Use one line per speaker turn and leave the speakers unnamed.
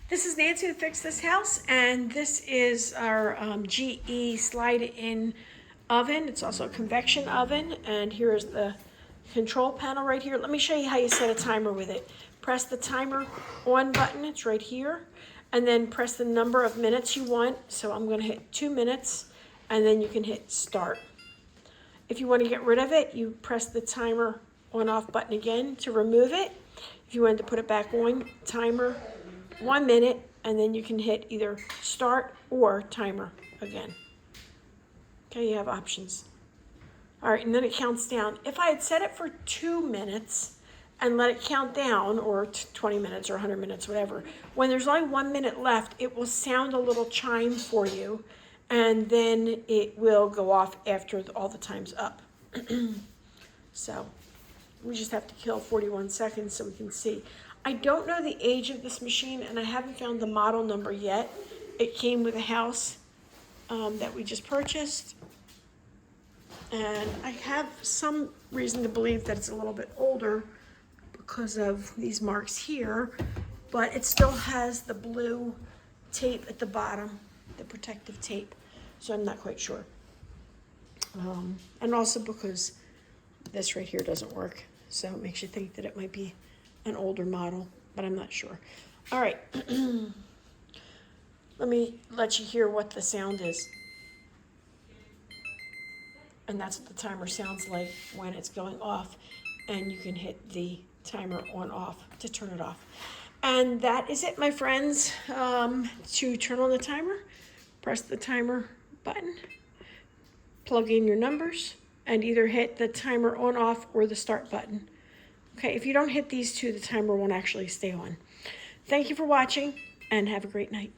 This is Nancy to Fix This House, and this is our GE slide-in oven. It's also a convection oven, and here is the control panel right here. Let me show you how you set a timer with it. Press the timer on button, it's right here, and then press the number of minutes you want. So I'm going to hit 2 minutes, and then you can hit start. If you want to get rid of it, you press the timer on-off button again to remove it. If you wanted to put it back on, timer 1 minute, and then you can hit either start or timer again. Okay, you have options. All right, and then it counts down. If I had set it for 2 minutes and let it count down, or 20 minutes or 100 minutes, whatever, when there's only 1 minute left, it will sound a little chime for you, and then it will go off after all the time's up. So we just have to kill 41 seconds so we can see. I don't know the age of this machine, and I haven't found the model number yet. It came with a house that we just purchased, and I have some reason to believe that it's a little bit older because of these marks here, but it still has the blue tape at the bottom, the protective tape, so I'm not quite sure. And also because this right here doesn't work, so it makes you think that it might be an older model, but I'm not sure. All right, let me let you hear what the sound is. And that's what the timer sounds like when it's going off, and you can hit the timer on off to turn it off. And that is it, my friends. To turn on the timer, press the timer button, plug in your numbers, and either hit the timer on off or the start button. Okay, if you don't hit these two, the timer won't actually stay on. Thank you for watching, and have a great night.